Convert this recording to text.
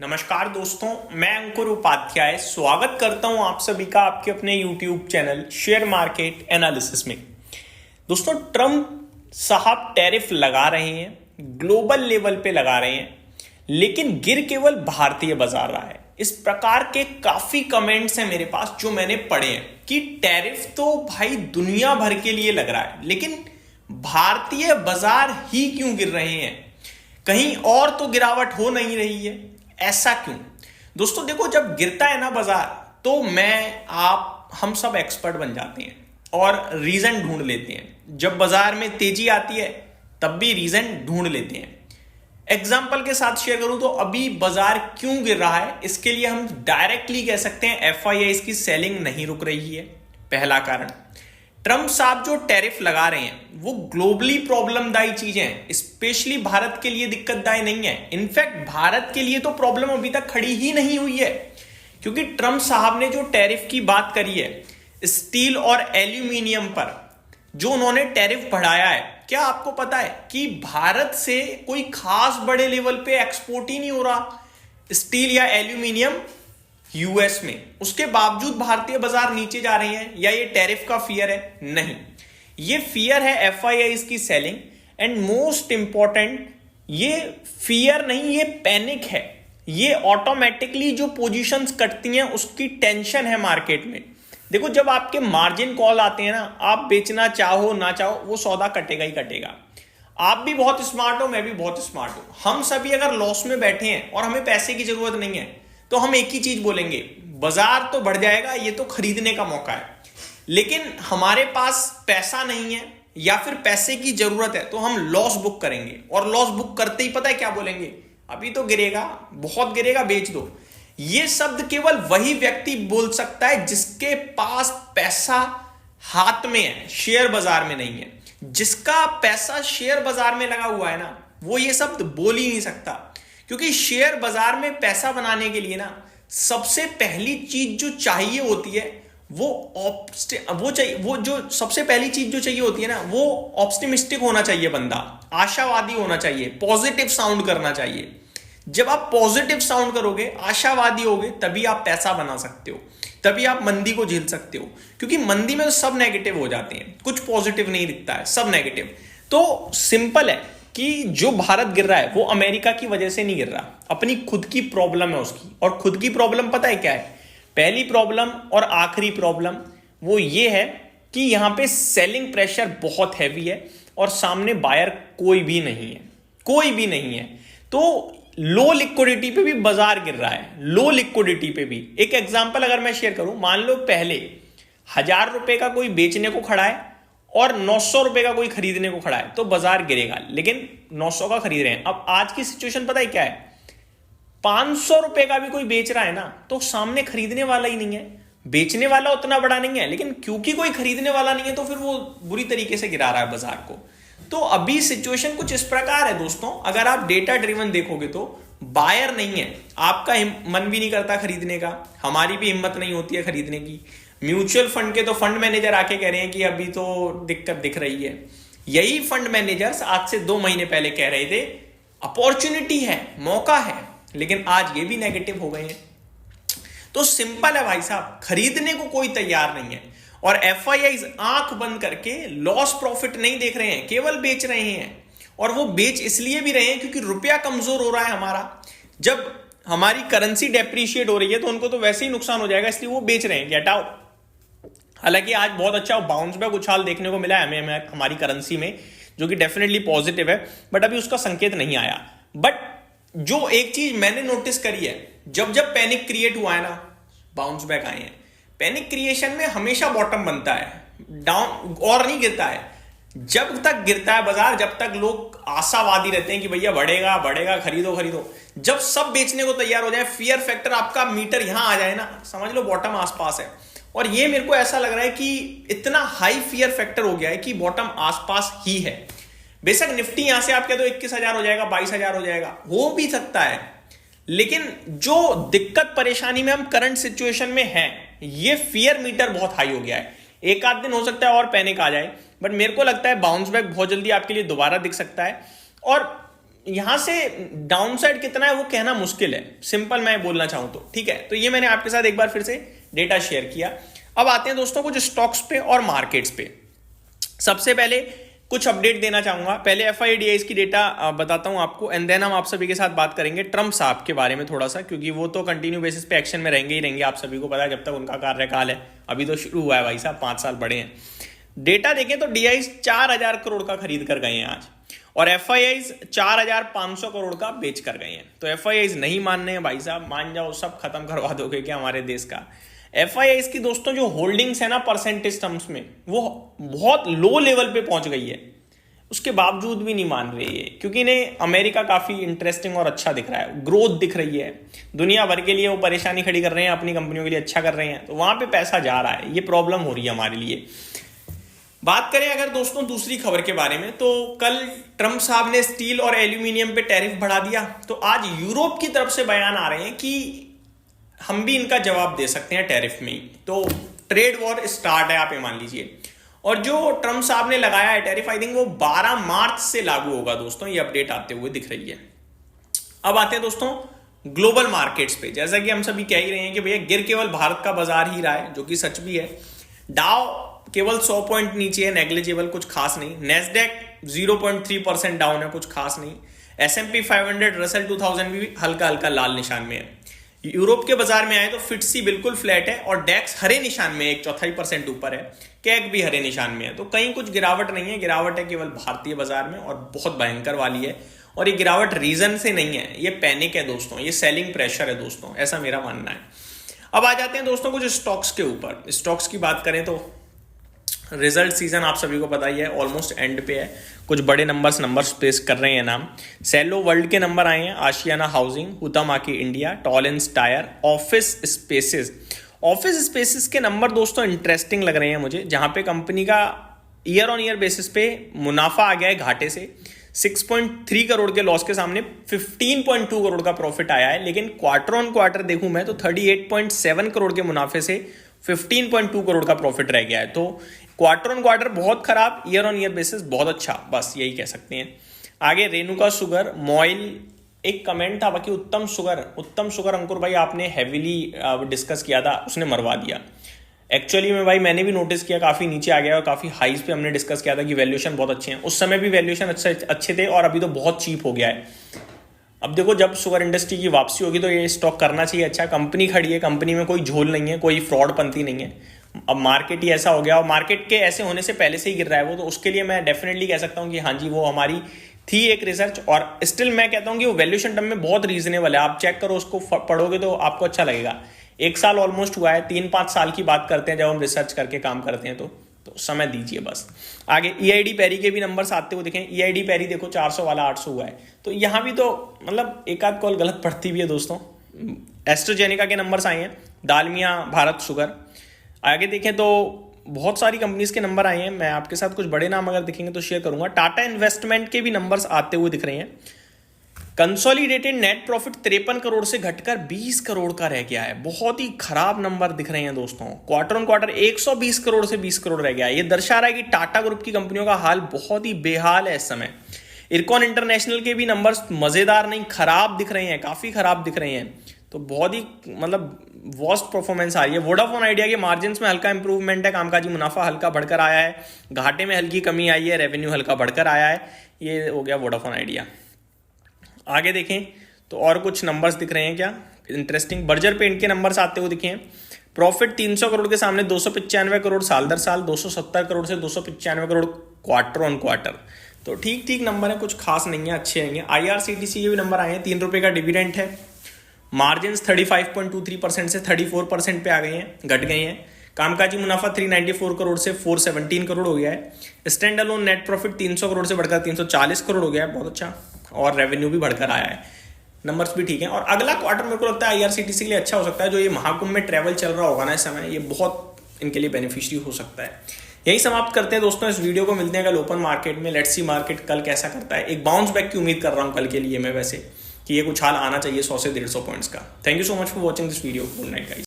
नमस्कार दोस्तों, मैं अंकुर उपाध्याय स्वागत करता हूं आप सभी का आपके अपने YouTube channel share market analysis में। दोस्तों, ट्रम्प साहब टैरिफ लगा रहे हैं, ग्लोबल लेवल पे लगा रहे हैं, लेकिन गिर केवल भारतीय बाजार रहा है। इस प्रकार के काफी कमेंट्स हैं मेरे पास जो मैंने पढ़े हैं कि टैरिफ तो भाई दुनिया भर के लिए लग रहा है, लेकिन भारतीय बाजार ही क्यों गिर रहे हैं, कहीं और तो गिरावट हो नहीं रही है, ऐसा क्यों? दोस्तों देखो, जब गिरता है ना बाजार तो हम सब एक्सपर्ट बन जाते हैं और रीजन ढूंढ लेते हैं। जब बाजार में तेजी आती है तब भी रीजन ढूंढ लेते हैं। एग्जाम्पल के साथ शेयर करूं तो अभी बाजार क्यों गिर रहा है, इसके लिए हम डायरेक्टली कह सकते हैं एफआईआई की सेलिंग नहीं रुक रही है। पहला कारण, ट्रम्प साहब जो टैरिफ लगा रहे हैं वो ग्लोबली प्रॉब्लमदायी चीजें हैं, स्पेशली भारत के लिए दिक्कतदायी नहीं है। इनफैक्ट भारत के लिए तो प्रॉब्लम अभी तक खड़ी ही नहीं हुई है, क्योंकि ट्रम्प साहब ने जो टैरिफ की बात करी है स्टील और एल्यूमिनियम पर, जो उन्होंने टैरिफ बढ़ाया है, क्या आपको पता है कि भारत से कोई खास बड़े लेवल पे एक्सपोर्ट ही नहीं हो रहा स्टील या एल्यूमिनियम यूएस में। उसके बावजूद भारतीय बाजार नीचे जा रहे हैं। या ये टैरिफ का फियर है? नहीं, ये फियर है एफआईआई की सेलिंग। एंड मोस्ट इंपॉर्टेंट, ये फियर नहीं, ये पैनिक है। ये ऑटोमेटिकली जो पोजीशंस कटती हैं उसकी टेंशन है मार्केट में। देखो, जब आपके मार्जिन कॉल आते हैं ना, आप बेचना चाहो ना चाहो वो सौदा कटेगा ही कटेगा। आप भी बहुत स्मार्ट हो, मैं भी बहुत स्मार्ट हूं। हम सभी अगर लॉस में बैठे हैं और हमें पैसे की जरूरत नहीं है तो हम एक ही चीज बोलेंगे, बाजार तो बढ़ जाएगा, ये तो खरीदने का मौका है। लेकिन हमारे पास पैसा नहीं है या फिर पैसे की जरूरत है तो हम लॉस बुक करेंगे, और लॉस बुक करते ही पता है क्या बोलेंगे, अभी तो गिरेगा, बहुत गिरेगा, बेच दो। ये शब्द केवल वही व्यक्ति बोल सकता है जिसके पास पैसा हाथ में है, शेयर बाजार में नहीं है। जिसका पैसा शेयर बाजार में लगा हुआ है ना, वो ये शब्द बोल ही नहीं सकता। क्योंकि शेयर बाजार में पैसा बनाने के लिए ना सबसे पहली चीज जो चाहिए होती है वो जो सबसे पहली चीज जो चाहिए होती है ना, वो ऑप्टिमिस्टिक होना चाहिए बंदा, आशावादी होना चाहिए, पॉजिटिव साउंड करना चाहिए। जब आप पॉजिटिव साउंड करोगे, आशावादी होगे, तभी आप पैसा बना सकते हो, तभी आप मंदी को झेल सकते हो। क्योंकि मंदी में तो सब नेगेटिव हो जाते हैं, कुछ पॉजिटिव नहीं दिखता है, सब नेगेटिव। तो सिंपल है कि जो भारत गिर रहा है वो अमेरिका की वजह से नहीं गिर रहा, अपनी खुद की प्रॉब्लम है उसकी। और खुद की प्रॉब्लम पता है क्या है? पहली प्रॉब्लम और आखिरी प्रॉब्लम वो ये है कि यहां पे सेलिंग प्रेशर बहुत हैवी है और सामने बायर कोई भी नहीं है, कोई भी नहीं है। तो लो लिक्विडिटी पे भी बाजार गिर रहा है, लो लिक्विडिटी पे भी। एक एग्जांपल अगर मैं शेयर करूं, मान लो पहले 1000 रुपए का कोई बेचने को खड़ा है और 900 रुपए का कोई खरीदने को खड़ा है, तो बाजार गिरेगा, लेकिन 900 का खरीद रहे हैं। अब आज की सिचुएशन पता है क्या है? 500 रुपए का भी कोई बेच रहा है ना, तो सामने खरीदने वाला ही नहीं है, बेचने वाला उतना बड़ा नहीं है, लेकिन क्योंकि कोई खरीदने वाला नहीं है तो फिर वो बुरी तरीके से गिरा रहा है बाजार को। तो अभी सिचुएशन कुछ इस प्रकार है दोस्तों, अगर आप डेटा ड्रिवन देखोगे तो बायर नहीं है, आपका मन भी नहीं करता खरीदने का, हमारी भी हिम्मत नहीं होती है खरीदने की। म्यूचुअल फंड के तो फंड मैनेजर आके कह रहे हैं कि अभी तो दिक्कत दिख रही है। यही फंड मैनेजर्स आज से 2 महीने पहले कह रहे थे अपॉर्चुनिटी है, मौका है, लेकिन आज ये भी नेगेटिव हो गए हैं। तो सिंपल है भाई साहब, खरीदने को कोई तैयार नहीं है। और एफआईआई आंख बंद करके लॉस प्रॉफिट नहीं देख रहे हैं, केवल बेच रहे हैं। और वो बेच इसलिए भी रहे हैं क्योंकि रुपया कमजोर हो रहा है हमारा। जब हमारी करेंसी डेप्रीशिएट हो रही है तो उनको तो वैसे ही नुकसान हो जाएगा, इसलिए वो बेच रहे हैं कि हटाओ। हालांकि आज बहुत अच्छा बाउंस बैक उछाल देखने को मिला है हमें हमारी करेंसी में, जो कि डेफिनेटली पॉजिटिव है, बट अभी उसका संकेत नहीं आया। बट जो एक चीज मैंने नोटिस करी है, जब जब पैनिक क्रिएट हुआ है ना, बाउंस बैक आए हैं। पैनिक क्रिएशन में हमेशा बॉटम बनता है, डाउन और नहीं गिरता है। जब तक गिरता है बाजार, जब तक लोग आशावादी रहते हैं कि भैया बढ़ेगा बढ़ेगा, खरीदो खरीदो, जब सब बेचने को तैयार हो जाए, फियर फैक्टर आपका मीटर यहां आ जाए ना, समझ लो बॉटम आसपास है। और ये मेरे को ऐसा लग रहा है कि इतना हाई फियर फैक्टर हो गया है कि बॉटम आसपास ही है। बेशक निफ्टी यहां से आप कह दो 21,000 हो जाएगा, 22,000 हो जाएगा, हो भी सकता है, लेकिन जो दिक्कत परेशानी में हम करंट सिचुएशन में हैं, ये फियर मीटर बहुत हाई हो गया है। एक आध दिन हो सकता है और पैनिक आ जाए, बट मेरे को लगता है बाउंस बैक बहुत जल्दी आपके लिए दोबारा दिख सकता है। और यहां से डाउनसाइड कितना है वो कहना मुश्किल है, सिंपल मैं बोलना चाहूं तो, ठीक है। तो ये मैंने आपके साथ एक बार फिर से डेटा शेयर किया। अब आते हैं दोस्तों कुछ स्टॉक्स पे और मार्केट्स पे। सबसे पहले कुछ अपडेट देना चाहूंगा, पहले FIDIs की डेटा बताता हूं आपको, एंड देन हम आप सभी के साथ बात करेंगे ट्रम्प साहब के बारे में थोड़ा सा, क्योंकि वो तो कंटिन्यू बेसिस पे एक्शन में रहेंगे ही रहेंगे, आप सभी को पता है जब तक उनका कार्यकाल है। अभी तो शुरू हुआ है भाई साहब, 5 साल बड़े हैं। डेटा देखें तो DIs 4000 करोड़ का खरीद कर गए हैं आज, और FIIs 4500 करोड़ का बेच कर गए हैं। तो FIIs नहीं मानने हैं भाई साहब, मान जाओ, सब खत्म करवा दोगे क्या हमारे देश का। FIIs की दोस्तों जो होल्डिंग्स है ना परसेंटेज टर्म्स में, वो बहुत लो लेवल पे पहुंच गई है, उसके बावजूद भी नहीं मान रही है, क्योंकि इन्हें अमेरिका काफी इंटरेस्टिंग और अच्छा दिख रहा है, ग्रोथ दिख रही है, दुनिया भर के लिए वो परेशानी खड़ी कर रहे हैं, अपनी कंपनियों के लिए अच्छा कर रहे हैं, तो वहां पे पैसा जा रहा है, ये प्रॉब्लम हो रही है हमारे लिए। बात करें अगर दोस्तों दूसरी खबर के बारे में, तो कल ट्रंप साहब ने स्टील और एल्यूमिनियम पे टैरिफ बढ़ा दिया, तो आज यूरोप की तरफ से बयान आ रहे हैं कि हम भी इनका जवाब दे सकते हैं टैरिफ में ही। तो ट्रेड वॉर स्टार्ट है, आप ये मान लीजिए। और जो ट्रंप साहब ने लगाया है टैरिफ, आई थिंक वो 12 मार्च से लागू होगा दोस्तों, ये अपडेट आते हुए दिख रही है। अब आते हैं दोस्तों ग्लोबल मार्केट्स पे। जैसा कि हम सभी कह ही रहे हैं कि भैया गिर केवल भारत का बाजार ही रहा है, जो कि सच भी है। डाउ केवल 100 पॉइंट नीचे है, नेग्लिजिबल, कुछ खास नहीं। नेस्डेक 0.3% डाउन है, कुछ खास नहीं। S&P 500 रसेल 2000 भी हल्का हल्का लाल निशान में है। यूरोप के बाजार में आए तो फिट्सी बिल्कुल फ्लैट है, और डेक्स हरे निशान में 1/4% ऊपर है, कैग भी हरे निशान में है। तो कहीं कुछ गिरावट नहीं है, गिरावट है केवल भारतीय बाजार में, और बहुत भयंकर वाली है। और ये गिरावट रीजन से नहीं है, ये पैनिक है दोस्तों, ये सेलिंग प्रेशर है दोस्तों, ऐसा मेरा मानना है। अब आ जाते हैं दोस्तों कुछ स्टॉक्स के ऊपर। स्टॉक्स की बात करें तो रिजल्ट सीजन आप सभी को पता ही है, ऑलमोस्ट एंड पे है। कुछ बड़े नंबर्स पेश कर रहे हैं नाम। सेलो वर्ल्ड के नंबर आए हैं, Ashiana housing, Huhtamaki India, Tolins tyre, office spaces के नंबर दोस्तों इंटरेस्टिंग लग रहे हैं मुझे, जहां पे कंपनी का ईयर ऑन ईयर बेसिस पे मुनाफा आ गया है घाटे से। 6.3 करोड़ के लॉस के सामने 15.2 करोड़ का प्रॉफिट आया है। लेकिन क्वार्टर ऑन क्वार्टर देखूं मैं तो 38.7 करोड़ के मुनाफे से 15.2 करोड़ का प्रॉफिट रह गया है। तो क्वार्टर ऑन क्वार्टर बहुत खराब, ईयर ऑन ईयर बेसिस बहुत अच्छा, बस यही कह सकते हैं। आगे रेणुका शुगर, मॉइल, एक कमेंट था बाकी उत्तम शुगर अंकुर भाई आपने हैवीली डिस्कस किया था, उसने मरवा दिया। एक्चुअली में भाई मैंने भी नोटिस किया, काफी नीचे आ गया और काफी हाइज पे हमने डिस्कस किया था कि वैल्यूएशन बहुत अच्छे हैं। उस समय भी वैल्यूएशन अच्छे थे, और अभी तो बहुत चीप हो गया है। अब देखो जब शुगर इंडस्ट्री की वापसी होगी तो ये स्टॉक करना चाहिए। अच्छा कंपनी खड़ी है, कंपनी में कोई झोल नहीं है, कोई फ्रॉड पंथी नहीं है। अब मार्केट ही ऐसा हो गया, और मार्केट के ऐसे होने से पहले से ही गिर रहा है वो, तो उसके लिए मैं डेफिनेटली कह सकता हूँ कि हाँ जी वो हमारी थी एक रिसर्च, और स्टिल मैं कहता हूँ कि वो वैल्यूएशन टर्म में बहुत रीजनेबल है। आप चेक करो, उसको पढ़ोगे तो आपको अच्छा लगेगा। 1 साल ऑलमोस्ट हुआ है, 3-5 साल की बात करते हैं जब हम रिसर्च करके काम करते हैं, तो समय दीजिए बस। आगे EID पैरी के भी नंबर्स आते हुए दिखें। EID पैरी देखो 400 वाला 800 हुआ है, तो यहाँ भी तो मतलब एक आध कॉल गलत पड़ती भी है दोस्तों। एस्ट्राजेनेका के नंबर्स आए हैं, दालमिया भारत शुगर। आगे देखें तो बहुत सारी कंपनीज के नंबर आए हैं, मैं आपके साथ कुछ बड़े नाम अगर दिखेंगे तो शेयर करूंगा। टाटा इन्वेस्टमेंट के भी नंबर्स आते हुए दिख रहे हैं। कंसोलिडेटेड नेट प्रॉफिट 53 करोड़ से घटकर 20 करोड़ का रह गया है, बहुत ही खराब नंबर दिख रहे हैं दोस्तों। क्वार्टर ऑन क्वार्टर 120 करोड़ से 20 करोड़ रह गया है। ये दर्शा रहा है कि टाटा ग्रुप की कंपनियों का हाल बहुत ही बेहाल है इस समय। इरकॉन इंटरनेशनल के भी नंबर्स मजेदार नहीं, खराब दिख रहे हैं, काफी खराब दिख रहे हैं, तो बहुत ही मतलब वर्स्ट परफॉर्मेंस आ रही है। वोडाफोन आइडिया के मार्जिन्स में हल्का इंप्रूवमेंट है, कामकाजी मुनाफा हल्का बढ़कर आया है, घाटे में हल्की कमी आई है, रेवेन्यू हल्का बढ़कर आया है। ये हो गया वोडाफोन आइडिया। आगे देखें तो और कुछ नंबर्स दिख रहे हैं क्या इंटरेस्टिंग। बर्जर पेंट के नंबर्स आते हुए दिखे हैं। प्रॉफिट 300 करोड़ के सामने 295 करोड़ साल दर साल, 270 करोड़ से 295 करोड़ क्वार्टर ऑन क्वार्टर। तो ठीक नंबर है, कुछ खास नहीं है, अच्छे आएंगे। IRCTC के भी नंबर आए हैं, 3 रुपये का डिविडेंड है। मार्जिन 35.23% से 34% पे आ गए हैं, घट गए हैं। कामकाजी मुनाफा 394 करोड़ से 417 करोड़ हो गया है। Stand alone net profit 300 crore से बढ़कर 340 करोड़ हो गया है, बहुत अच्छा। और रेवेन्यू भी बढ़कर आया है, नंबर्स भी ठीक हैं। और अगला क्वार्टर मेरे को लगता है IRCTC के लिए अच्छा हो सकता है। जो ये महाकुंभ में ट्रैवल चल रहा होगा ना इस समय, ये बहुत इनके लिए बेनिफिशियरी हो सकता है। यही समाप्त करते हैं दोस्तों इस वीडियो को। मिलते हैं कल ओपन मार्केट में, लेट्स सी मार्केट कल कैसा करता है। एक बाउंस बैक की उम्मीद कर रहा हूँ कल के लिए मैं, वैसे कि ये कुछ हाल आना चाहिए 100 से 150 पॉइंट्स का। Thank you so much for watching this video. Good night guys.